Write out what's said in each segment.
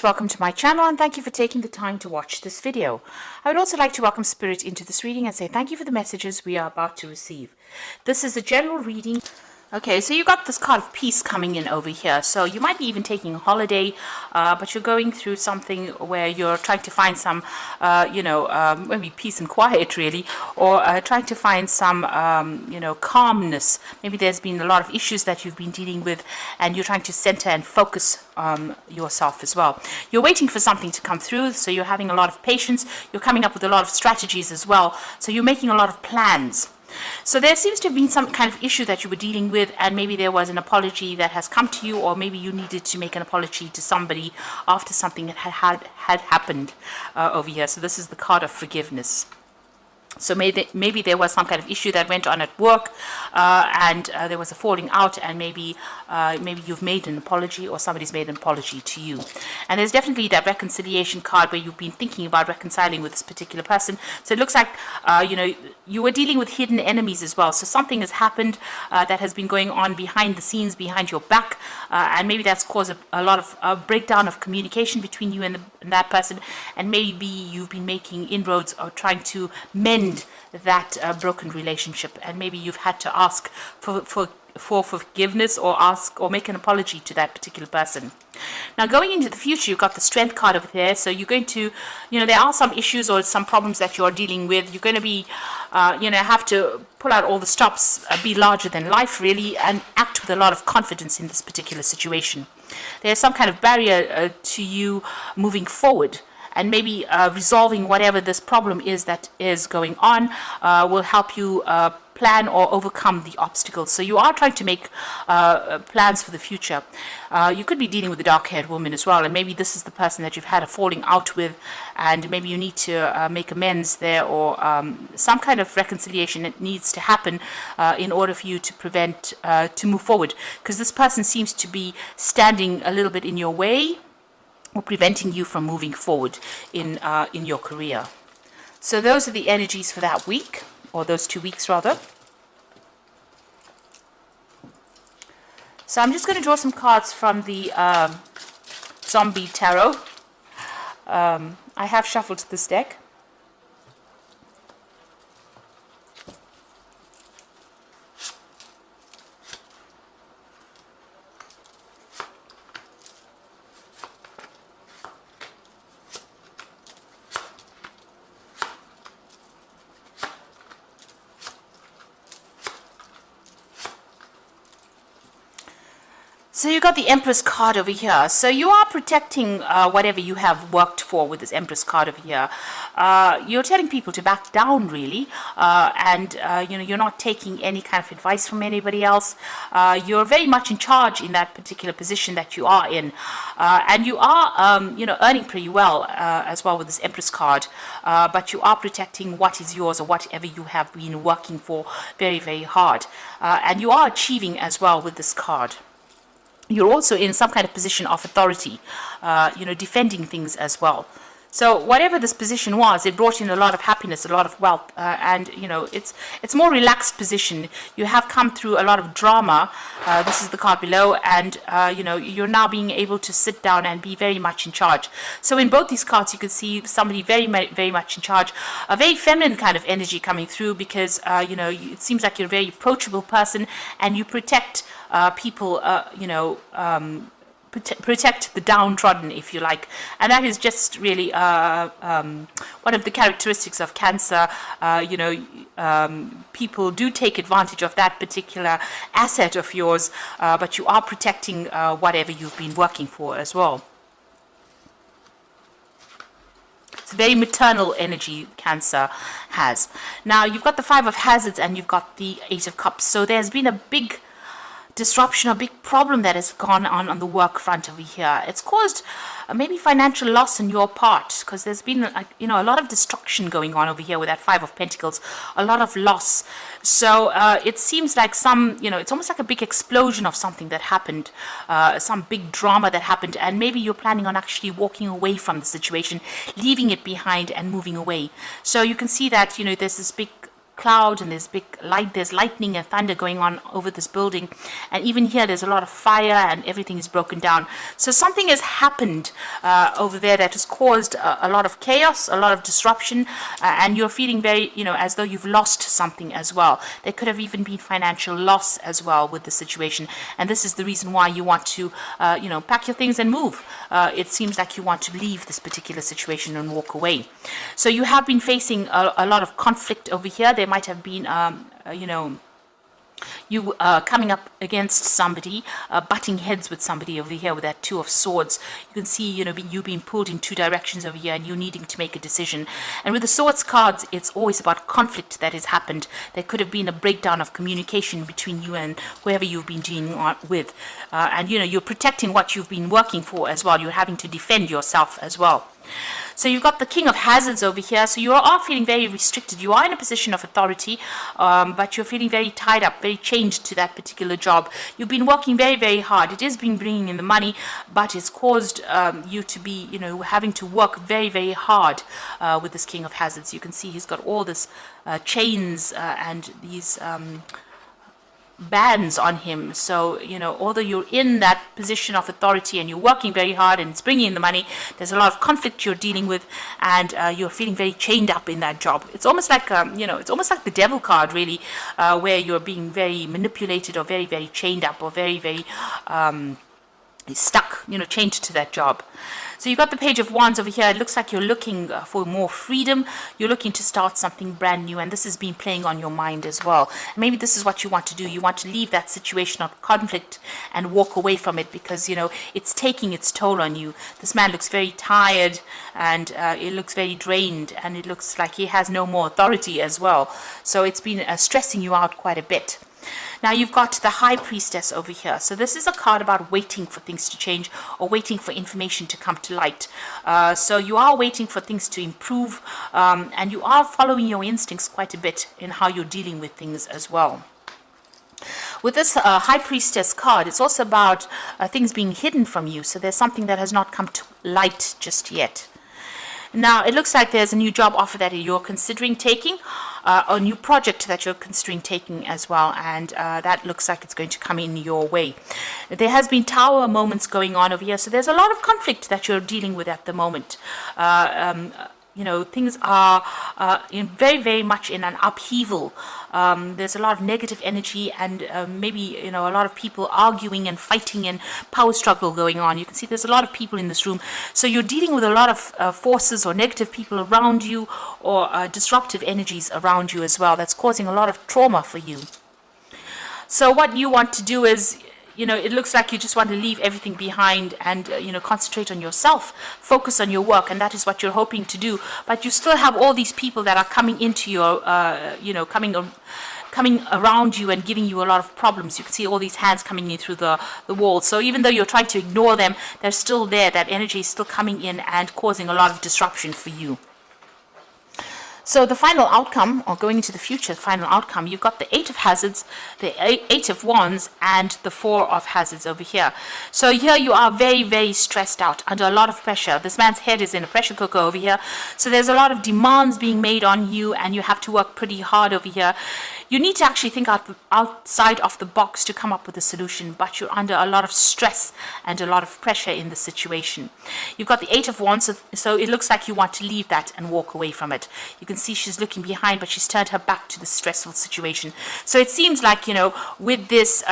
welcome to my channel and thank you for taking the time to watch this video. I would also like to welcome Spirit into this reading and say thank you for the messages we are about to receive. This is a general reading. Okay, so you got this card of peace coming in over here. So you might be even taking a holiday, but you're going through something where you're trying to find some, maybe peace and quiet really, or trying to find some, calmness. Maybe there's been a lot of issues that you've been dealing with and you're trying to center and focus yourself as well. You're waiting for something to come through, so you're having a lot of patience. You're coming up with a lot of strategies as well. So you're making a lot of plans. So there seems to have been some kind of issue that you were dealing with, and maybe there was an apology that has come to you, or maybe you needed to make an apology to somebody after something that had happened over here. So this is the card of forgiveness. So maybe there was some kind of issue that went on at work, and there was a falling out, and maybe you've made an apology, or somebody's made an apology to you. And there's definitely that reconciliation card where you've been thinking about reconciling with this particular person. So it looks like you were dealing with hidden enemies as well. So something has happened that has been going on behind the scenes, behind your back, and maybe that's caused a lot of breakdown of communication between you and that person. And maybe you've been making inroads or trying to mend that broken relationship, and maybe you've had to ask for forgiveness, or ask or make an apology to that particular person. Now going into the future, you've got the strength card over there. So you're going to, there are some issues or some problems that you're dealing with. You're going to be, have to pull out all the stops, be larger than life really, and act with a lot of confidence in this particular situation. There's some kind of barrier to you moving forward. And maybe resolving whatever this problem is that is going on will help you plan or overcome the obstacles. So you are trying to make plans for the future. You could be dealing with a dark-haired woman as well, and maybe this is the person that you've had a falling out with, and maybe you need to make amends there, or some kind of reconciliation that needs to happen in order for you to to move forward. Because this person seems to be standing a little bit in your way, or preventing you from moving forward in your career. So those are the energies for that week, or those 2 weeks rather. So I'm just going to draw some cards from the Zombie Tarot. I have shuffled this deck. So you got the Empress card over here. So you are protecting whatever you have worked for with this Empress card over here. You're telling people to back down really, and you're not taking any kind of advice from anybody else. You're very much in charge in that particular position that you are in, and you are earning pretty well as well with this Empress card. But you are protecting what is yours, or whatever you have been working for very, very hard, and you are achieving as well with this card. You're also in some kind of position of authority, defending things as well. So whatever this position was, it brought in a lot of happiness, a lot of wealth, and it's more relaxed position. You have come through a lot of drama. This is the card below, and you're now being able to sit down and be very much in charge. So in both these cards, you can see somebody very, very much in charge, a very feminine kind of energy coming through, because it seems like you're a very approachable person, and you protect people, protect the downtrodden, if you like. And that is just really one of the characteristics of Cancer. People do take advantage of that particular asset of yours, but you are protecting whatever you've been working for as well. It's a very maternal energy Cancer has. Now you've got the Five of Hazards, and you've got the Eight of Cups. So there's been a big disruption, a big problem that has gone on the work front over here. It's caused maybe financial loss on your part, because there's been a lot of destruction going on over here with that Five of Pentacles, a lot of loss. So it seems like it's almost like a big explosion of something that happened, some big drama that happened, and maybe you're planning on actually walking away from the situation, leaving it behind and moving away. So you can see that there's this big cloud, and there's big light, there's lightning and thunder going on over this building, and even here there's a lot of fire and everything is broken down. So something has happened over there that has caused a lot of chaos, a lot of disruption, and you're feeling very, as though you've lost something as well. There could have even been financial loss as well with the situation, and this is the reason why you want to pack your things and move. It seems like you want to leave this particular situation and walk away. So you have been facing a lot of conflict over here. There might have been, you coming up against somebody, butting heads with somebody over here with that Two of Swords. You can see, you being pulled in two directions over here and you needing to make a decision. And with the Swords cards, it's always about conflict that has happened. There could have been a breakdown of communication between you and whoever you've been dealing with. And, you're protecting what you've been working for as well. You're having to defend yourself as well. So you've got the King of Hazards over here. So you are feeling very restricted. You are in a position of authority, but you're feeling very tied up, very chained to that particular job. You've been working very, very hard. It has been bringing in the money, but it's caused you to be, having to work very, very hard with this King of Hazards. You can see he's got all this chains and these bands on him. So although you're in that position of authority and you're working very hard and it's bringing in the money, there's a lot of conflict you're dealing with, and you're feeling very chained up in that job. It's almost like it's almost like the Devil card, really, where you're being very manipulated or very, very chained up or very, very stuck, chained to that job. So you've got the Page of Wands over here. It looks like you're looking for more freedom. You're looking to start something brand new, and this has been playing on your mind as well. Maybe this is what you want to do. You want to leave that situation of conflict and walk away from it because, it's taking its toll on you. This man looks very tired, and it looks very drained, and it looks like he has no more authority as well. So it's been stressing you out quite a bit. Now you've got the High Priestess over here. So this is a card about waiting for things to change or waiting for information to come to light. So you are waiting for things to improve, and you are following your instincts quite a bit in how you're dealing with things as well. With this High Priestess card, it's also about things being hidden from you. So there's something that has not come to light just yet. Now, it looks like there's a new job offer that you're considering taking, a new project that you're considering taking as well, and that looks like it's going to come in your way. There has been tower moments going on over here, so there's a lot of conflict that you're dealing with at the moment. Things are very, very much in an upheaval. There's a lot of negative energy and maybe, a lot of people arguing and fighting and power struggle going on. You can see there's a lot of people in this room. So you're dealing with a lot of forces or negative people around you, or disruptive energies around you as well. That's causing a lot of trauma for you. So what you want to do is, it looks like you just want to leave everything behind and, concentrate on yourself, focus on your work, and that is what you're hoping to do. But you still have all these people that are coming into your, coming around you and giving you a lot of problems. You can see all these hands coming in through the wall. So even though you're trying to ignore them, they're still there. That energy is still coming in and causing a lot of disruption for you. So the final outcome, or going into the future, the final outcome, you've got the Eight of Hazards, the Eight of Wands, and the Four of Hazards over here. So here you are very, very stressed out, under a lot of pressure. This man's head is in a pressure cooker over here. So there's a lot of demands being made on you, and you have to work pretty hard over here. You need to actually think outside of the box to come up with a solution, but you're under a lot of stress and a lot of pressure in the situation. You've got the Eight of Wands, so it looks like you want to leave that and walk away from it. You can see she's looking behind, but she's turned her back to the stressful situation. So it seems like, with this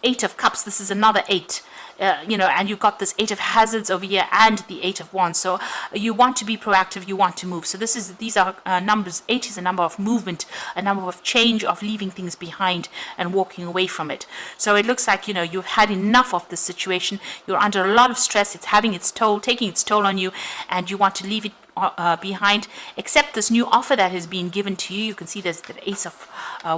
Eight of Cups, this is another eight. And you've got this Eight of Hazards over here and the Eight of Wands. So you want to be proactive, you want to move. So these are numbers. 8 is a number of movement, a number of change, of leaving things behind and walking away from it. So it looks like, you've had enough of this situation. You're under a lot of stress. It's having its toll, taking its toll on you, and you want to leave it behind, except this new offer that has been given to you. You can see there's the Ace of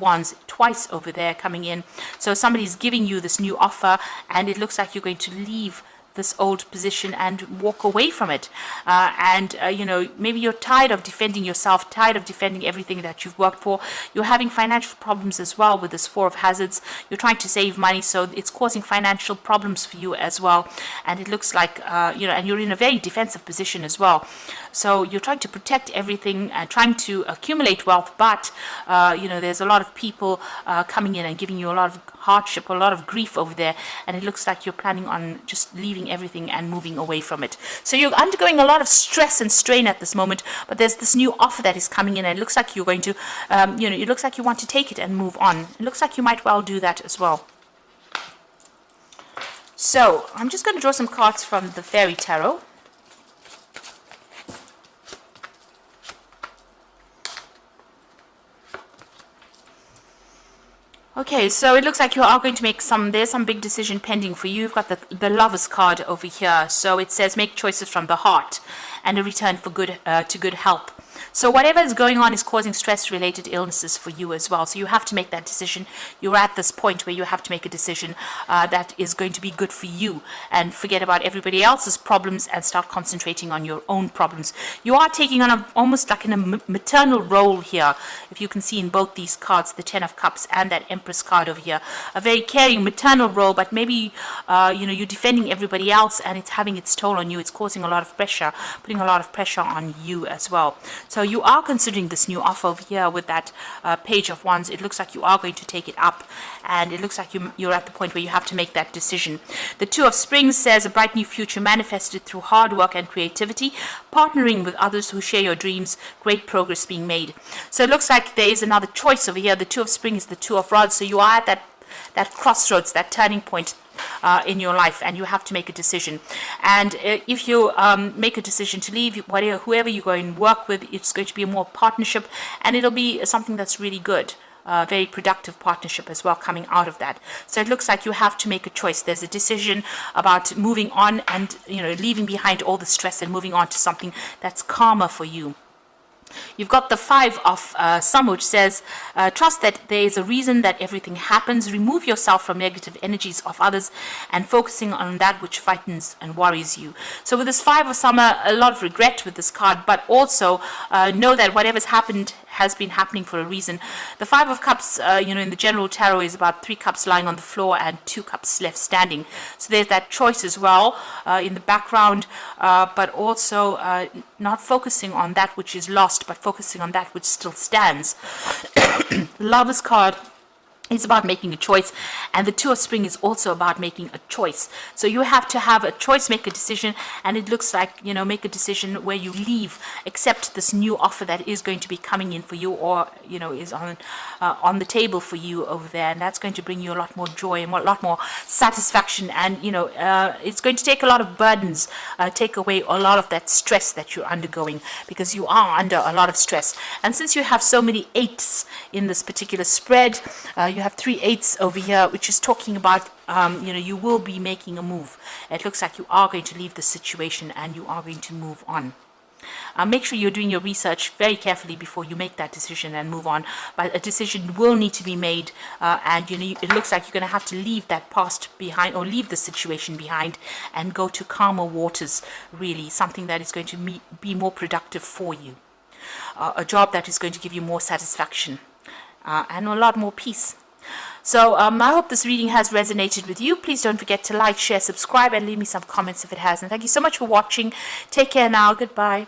Wands twice over there coming in. So somebody's giving you this new offer, and it looks like you're going to leave this old position and walk away from it. You know, maybe you're tired of defending yourself, tired of defending everything that you've worked for. You're having financial problems as well with this Four of Hazards. You're trying to save money, so it's causing financial problems for you as well. And it looks like, you know, and you're in a very defensive position as well. So you're trying to protect everything and trying to accumulate wealth, but, you know, there's a lot of people coming in and giving you a lot of hardship, a lot of grief over there, and it looks like you're planning on just leaving everything and moving away from it. So you're undergoing a lot of stress and strain at this moment, but there's this new offer that is coming in, and it looks like you're going to, you know, it looks like you want to take it and move on. It looks like you might well do that as well. So I'm just going to draw some cards from the Fairy Tarot. Okay, so it looks like you are going to make there's some big decision pending for you. You've got the Lovers card over here. So it says make choices from the heart and a return for good to good help. So whatever is going on is causing stress-related illnesses for you as well. So you have to make that decision. You're at this point where you have to make a decision that is going to be good for you, and forget about everybody else's problems and start concentrating on your own problems. You are taking on almost like in a maternal role here, if you can see in both these cards, the Ten of Cups and that Empress card over here. A very caring maternal role, but maybe you know, you're defending everybody else and it's having its toll on you. It's causing a lot of pressure, putting a lot of pressure on you as well. So you are considering this new offer over here with that Page of Wands. It looks like you are going to take it up, and it looks like you're at the point where you have to make that decision. The Two of Springs says a bright new future manifested through hard work and creativity, partnering with others who share your dreams, great progress being made. So it looks like there is another choice over here. The Two of Springs is the Two of Rods, so you are at that crossroads, that turning point in your life, and you have to make a decision. And if you make a decision to leave, whoever you go and work with, it's going to be a more partnership, and it'll be something that's really good. Very productive partnership as well coming out of that. So it looks like you have to make a choice. There's a decision about moving on and, you know, leaving behind all the stress and moving on to something that's calmer for you. You've got the Five of Summer, which says, trust that there is a reason that everything happens. Remove yourself from negative energies of others and focusing on that which frightens and worries you. So with this Five of Summer, a lot of regret with this card, but also know that whatever's happened has been happening for a reason. The Five of Cups, you know, in the general tarot is about 3 cups lying on the floor and 2 cups left standing. So there's that choice as well in the background, but also not focusing on that which is lost, but focusing on that which still stands. Lover's card is about making a choice, and the Two of Spring is also about making a choice. So you have to have a choice, make a decision, and it looks like, you know, make a decision where you leave, accept this new offer that is going to be coming in for you, or, you know, is on the table for you over there, and that's going to bring you a lot more joy and a lot more satisfaction, and, you know, it's going to take a lot of burdens, take away a lot of that stress that you're undergoing, because you are under a lot of stress. And since you have so many 8s in this particular spread, you have 3 8s over here, which is talking about, you know, you will be making a move. It looks like you are going to leave the situation and you are going to move on. Make sure you're doing your research very carefully before you make that decision and move on. But a decision will need to be made, and you know, it looks like you're going to have to leave that past behind, or leave the situation behind, and go to calmer waters. Really, something that is going to be more productive for you, a job that is going to give you more satisfaction, and a lot more peace. So I hope this reading has resonated with you. Please don't forget to like, share, subscribe, and leave me some comments if it has. And thank you so much for watching. Take care now. Goodbye.